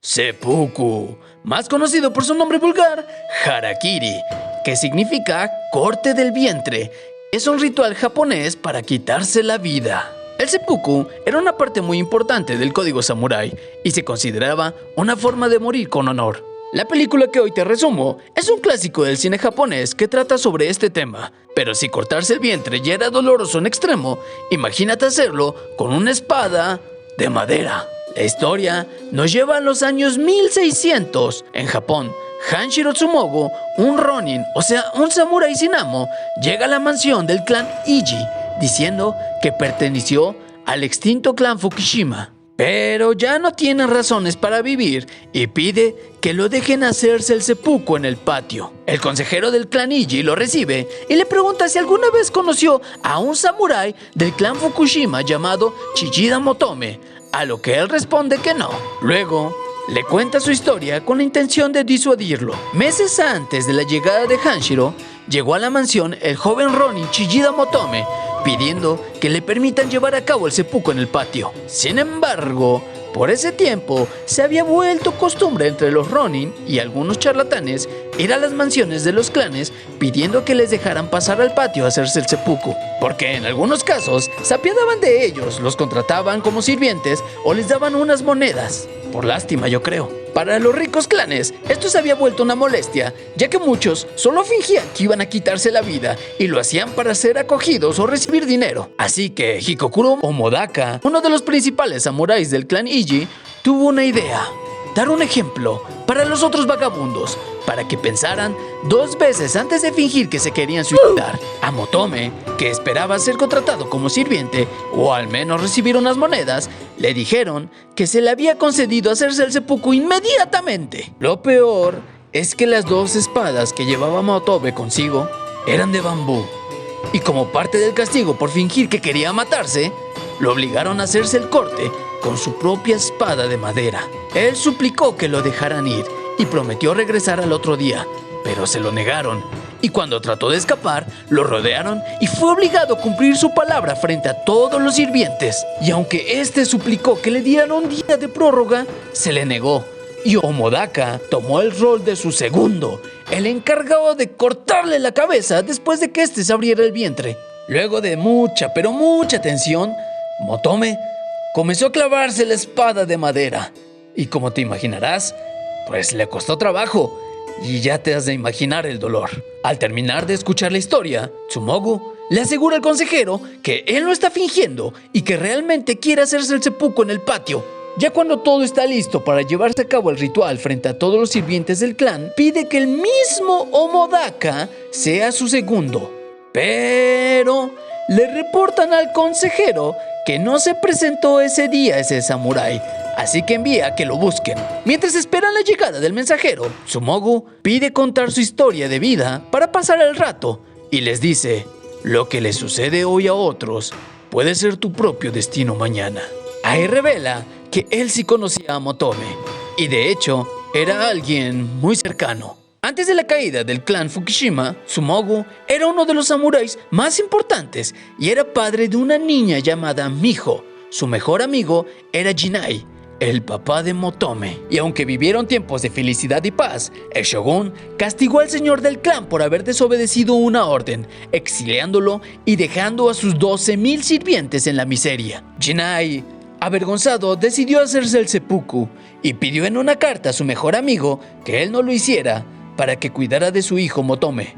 Seppuku, más conocido por su nombre vulgar, Harakiri, que significa corte del vientre. Es un ritual japonés para quitarse la vida. El seppuku era una parte muy importante del código samurái y se consideraba una forma de morir con honor. La película que hoy te resumo es un clásico del cine japonés que trata sobre este tema, pero si cortarse el vientre ya era doloroso en extremo, imagínate hacerlo con una espada de madera. La historia nos lleva a los años 1600. En Japón, Hanshiro Tsumogo, un ronin, o sea, un samurái sin amo, llega a la mansión del clan Iji, diciendo que perteneció al extinto clan Fukushima. Pero ya no tiene razones para vivir y pide que lo dejen hacerse el seppuku en el patio. El consejero del clan Iji lo recibe y le pregunta si alguna vez conoció a un samurái del clan Fukushima llamado Chichida Motome, a lo que él responde que no. Luego, le cuenta su historia con la intención de disuadirlo. Meses antes de la llegada de Hanshiro, llegó a la mansión el joven ronin Chichida Motome, pidiendo que le permitan llevar a cabo el seppuku en el patio. Sin embargo, por ese tiempo se había vuelto costumbre entre los ronin y algunos charlatanes ir a las mansiones de los clanes pidiendo que les dejaran pasar al patio a hacerse el seppuku, porque en algunos casos se apiadaban de ellos, los contrataban como sirvientes o les daban unas monedas. Por lástima, yo creo. Para los ricos clanes, esto se había vuelto una molestia, ya que muchos solo fingían que iban a quitarse la vida y lo hacían para ser acogidos o recibir dinero. Así que Hikokuro Omodaka, uno de los principales samuráis del clan Iji, tuvo una idea: dar un ejemplo para los otros vagabundos, para que pensaran dos veces antes de fingir que se querían suicidar. A Motome, que esperaba ser contratado como sirviente o al menos recibir unas monedas, le dijeron que se le había concedido hacerse el seppuku inmediatamente. Lo peor es que las dos espadas que llevaba Motome consigo eran de bambú, y como parte del castigo por fingir que quería matarse, lo obligaron a hacerse el corte con su propia espada de madera. Él suplicó que lo dejaran ir y prometió regresar al otro día, pero se lo negaron, y cuando trató de escapar, lo rodearon y fue obligado a cumplir su palabra frente a todos los sirvientes. Y aunque este suplicó que le dieran un día de prórroga, se le negó, y Omodaka tomó el rol de su segundo, el encargado de cortarle la cabeza después de que éste se abriera el vientre. Luego de mucha, pero mucha tensión, Motome comenzó a clavarse la espada de madera, y como te imaginarás, pues le costó trabajo, y ya te has de imaginar el dolor. Al terminar de escuchar la historia, Tsumogo le asegura al consejero que él no está fingiendo y que realmente quiere hacerse el seppuku en el patio. Ya cuando todo está listo para llevarse a cabo el ritual frente a todos los sirvientes del clan, pide que el mismo Omodaka sea su segundo. Pero le reportan al consejero que no se presentó ese día ese samurái, así que envía a que lo busquen. Mientras esperan la llegada del mensajero, Tsumogo pide contar su historia de vida para pasar el rato y les dice: lo que le sucede hoy a otros puede ser tu propio destino mañana. Ahí revela que él sí conocía a Motome y de hecho era alguien muy cercano. Antes de la caída del clan Fukushima, Tsumogo era uno de los samuráis más importantes y era padre de una niña llamada Miho. Su mejor amigo era Jinai, el papá de Motome. Y aunque vivieron tiempos de felicidad y paz, el shogun castigó al señor del clan por haber desobedecido una orden, exiliándolo y dejando a sus 12,000 sirvientes en la miseria. Jinai, avergonzado, decidió hacerse el seppuku y pidió en una carta a su mejor amigo que él no lo hiciera para que cuidara de su hijo Motome,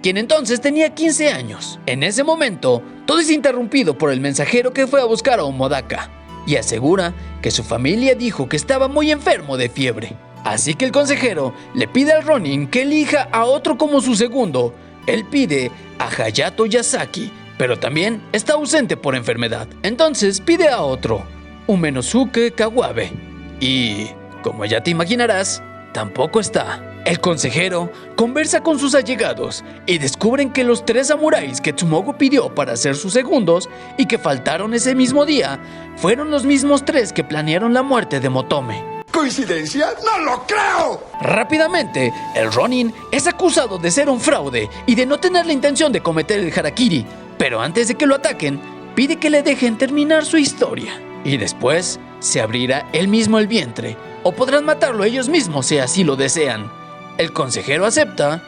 quien entonces tenía 15 años. En ese momento, todo es interrumpido por el mensajero que fue a buscar a Omodaka y asegura que su familia dijo que estaba muy enfermo de fiebre. Así que el consejero le pide al ronin que elija a otro como su segundo. Él pide a Hayato Yasaki, pero también está ausente por enfermedad. Entonces pide a otro, Umenosuke Kawabe, y, como ya te imaginarás, tampoco está. El consejero conversa con sus allegados y descubren que los 3 samuráis que Tsumogo pidió para ser sus segundos y que faltaron ese mismo día fueron los mismos 3 que planearon la muerte de Motome. ¿Coincidencia? ¡No lo creo! Rápidamente, el ronin es acusado de ser un fraude y de no tener la intención de cometer el harakiri, pero antes de que lo ataquen, pide que le dejen terminar su historia. Y después se abrirá él mismo el vientre, o podrán matarlo ellos mismos si así lo desean. El consejero acepta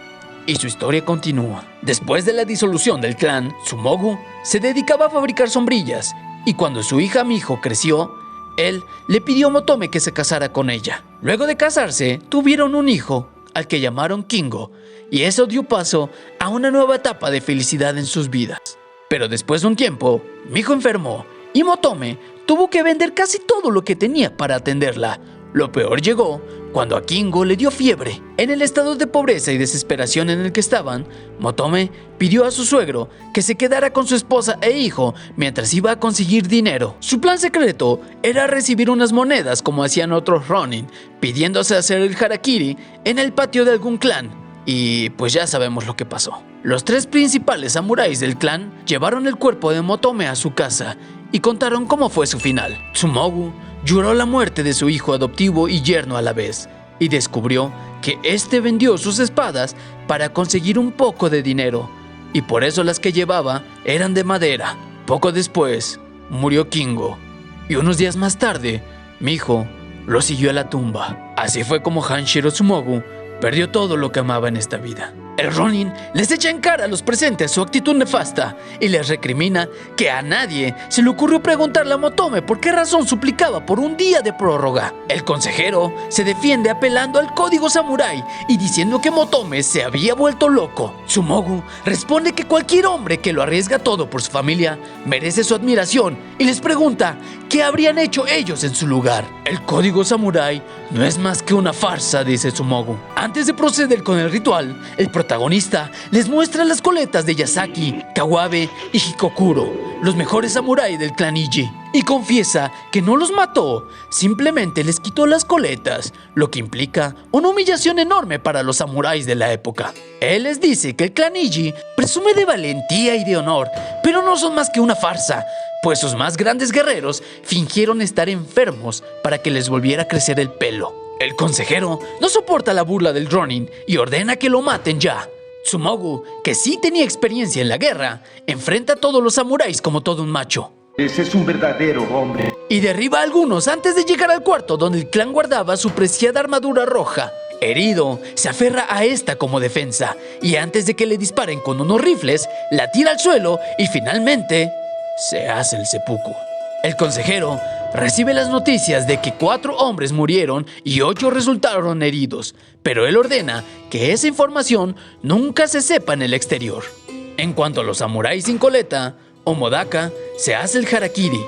y su historia continúa. Después de la disolución del clan, Tsumogu se dedicaba a fabricar sombrillas, y cuando su hija Miho creció, él le pidió a Motome que se casara con ella. Luego de casarse, tuvieron un hijo, al que llamaron Kingo, y eso dio paso a una nueva etapa de felicidad en sus vidas. Pero después de un tiempo, Miho enfermó, y Motome tuvo que vender casi todo lo que tenía para atenderla. Lo peor llegó cuando a Kingo le dio fiebre. En el estado de pobreza y desesperación en el que estaban, Motome pidió a su suegro que se quedara con su esposa e hijo mientras iba a conseguir dinero. Su plan secreto era recibir unas monedas como hacían otros Ronin, pidiéndose hacer el harakiri en el patio de algún clan. Y pues ya sabemos lo que pasó. Los 3 principales samuráis del clan llevaron el cuerpo de Motome a su casa y contaron cómo fue su final. Tsumogu lloró la muerte de su hijo adoptivo y yerno a la vez, y descubrió que este vendió sus espadas para conseguir un poco de dinero, y por eso las que llevaba eran de madera. Poco después, murió Kingo, y unos días más tarde, Miho lo siguió a la tumba. Así fue como Hanshiro Tsumogu perdió todo lo que amaba en esta vida. El Ronin les echa en cara a los presentes su actitud nefasta y les recrimina que a nadie se le ocurrió preguntarle a Motome por qué razón suplicaba por un día de prórroga. El consejero se defiende apelando al código samurái y diciendo que Motome se había vuelto loco. Tsumogu responde que cualquier hombre que lo arriesga todo por su familia merece su admiración y les pregunta qué habrían hecho ellos en su lugar. El código samurái no es más que una farsa, dice Tsumogu. Antes de proceder con el ritual, el protagonista les muestra las coletas de Yasaki, Kawabe y Hikokuro, los mejores samuráis del clan Iji, y confiesa que no los mató, simplemente les quitó las coletas, lo que implica una humillación enorme para los samuráis de la época. Él les dice que el clan Iji presume de valentía y de honor, pero no son más que una farsa, pues sus más grandes guerreros fingieron estar enfermos para que les volviera a crecer el pelo. El consejero no soporta la burla del Ronin y ordena que lo maten ya. Tsumogu, que sí tenía experiencia en la guerra, enfrenta a todos los samuráis como todo un macho. Ese es un verdadero hombre. Y derriba a algunos antes de llegar al cuarto donde el clan guardaba su preciada armadura roja. Herido, se aferra a esta como defensa y antes de que le disparen con unos rifles, la tira al suelo y finalmente se hace el seppuku. El consejero recibe las noticias de que 4 hombres murieron y 8 resultaron heridos, pero él ordena que esa información nunca se sepa en el exterior. En cuanto a los samuráis sin coleta, Omodaka se hace el harakiri,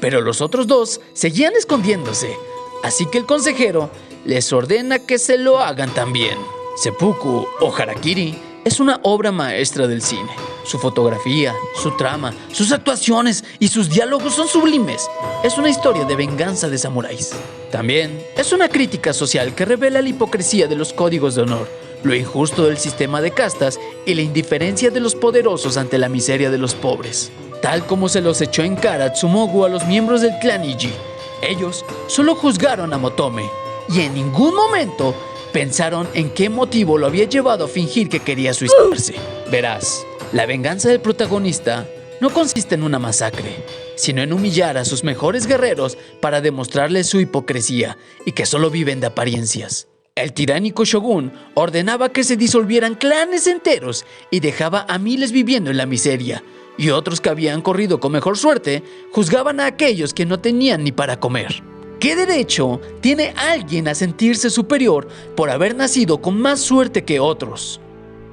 pero los otros 2 seguían escondiéndose, así que el consejero les ordena que se lo hagan también. Seppuku o harakiri es una obra maestra del cine. Su fotografía, su trama, sus actuaciones y sus diálogos son sublimes. Es una historia de venganza de samuráis. También es una crítica social que revela la hipocresía de los códigos de honor, lo injusto del sistema de castas y la indiferencia de los poderosos ante la miseria de los pobres. Tal como se los echó en cara Tsumogu a los miembros del clan Iji, ellos solo juzgaron a Motome y en ningún momento pensaron en qué motivo lo había llevado a fingir que quería suicidarse. Verás, la venganza del protagonista no consiste en una masacre, sino en humillar a sus mejores guerreros para demostrarles su hipocresía y que solo viven de apariencias. El tiránico shogun ordenaba que se disolvieran clanes enteros y dejaba a miles viviendo en la miseria, y otros que habían corrido con mejor suerte juzgaban a aquellos que no tenían ni para comer. ¿Qué derecho tiene alguien a sentirse superior por haber nacido con más suerte que otros?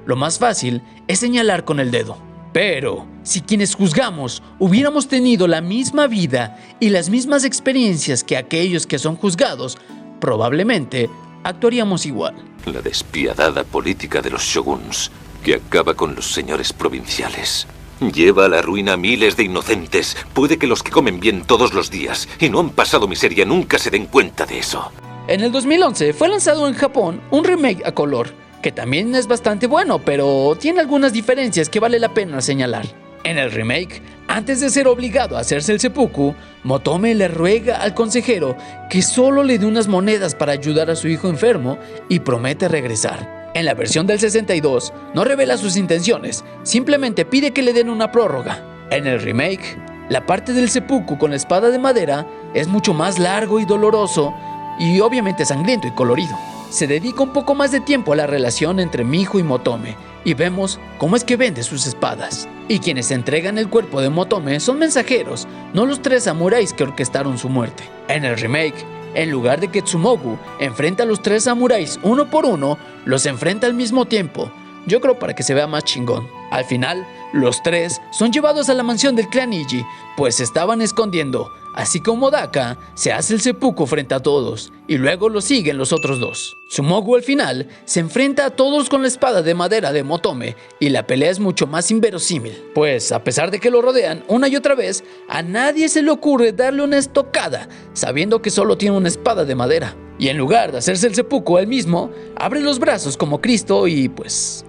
Lo más fácil es señalar con el dedo. Pero si quienes juzgamos hubiéramos tenido la misma vida y las mismas experiencias que aquellos que son juzgados, probablemente actuaríamos igual. La despiadada política de los shoguns, que acaba con los señores provinciales. Lleva a la ruina a miles de inocentes. Puede que los que comen bien todos los días y no han pasado miseria nunca se den cuenta de eso. En el 2011 fue lanzado en Japón un remake a color, que también es bastante bueno, pero tiene algunas diferencias que vale la pena señalar. En el remake, antes de ser obligado a hacerse el seppuku, Motome le ruega al consejero que solo le dé unas monedas para ayudar a su hijo enfermo y promete regresar. En la versión del 62, no revela sus intenciones, simplemente pide que le den una prórroga. En el remake, La parte del seppuku con la espada de madera es mucho más largo y doloroso y obviamente sangriento y colorido. Se dedica un poco más de tiempo a la relación entre Miho y Motome y vemos cómo es que vende sus espadas. Y quienes entregan el cuerpo de Motome son mensajeros, no los 3 samuráis que orquestaron su muerte. En el remake, en lugar de que Tsumogu enfrenta a los 3 samuráis uno por uno, los enfrenta al mismo tiempo. Yo creo para que se vea más chingón. Al final, los 3 son llevados a la mansión del clan Iji, pues se estaban escondiendo. Así como Daka se hace el seppuku frente a todos, y luego lo siguen los otros 2. Tsumogu al final se enfrenta a todos con la espada de madera de Motome, y la pelea es mucho más inverosímil. Pues a pesar de que lo rodean una y otra vez, a nadie se le ocurre darle una estocada, sabiendo que solo tiene una espada de madera. Y en lugar de hacerse el seppuku él mismo, abre los brazos como Cristo y pues...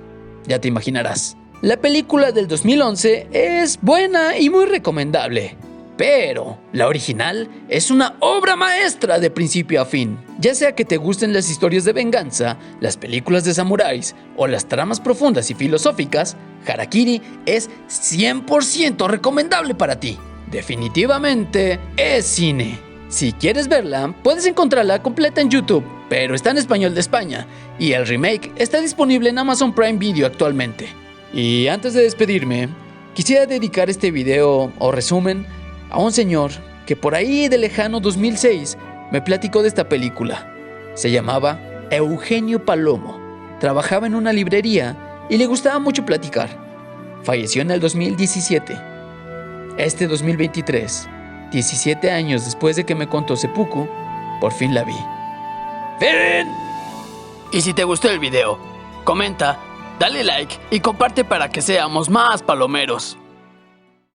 ya te imaginarás. La película del 2011 es buena y muy recomendable, pero la original es una obra maestra de principio a fin. Ya sea que te gusten las historias de venganza, las películas de samuráis o las tramas profundas y filosóficas, Harakiri es 100% recomendable para ti. Definitivamente es cine. Si quieres verla, puedes encontrarla completa en YouTube, pero está en español de España, y el remake está disponible en Amazon Prime Video actualmente. Y antes de despedirme, quisiera dedicar este video o resumen a un señor que por ahí de lejano 2006 me platicó de esta película. Se llamaba Eugenio Palomo, trabajaba en una librería y le gustaba mucho platicar. Falleció en el 2017. Este 2023, 17 años después de que me contó seppuku, por fin la vi. ¡Fin! Y si te gustó el video, comenta, dale like y comparte para que seamos más palomeros.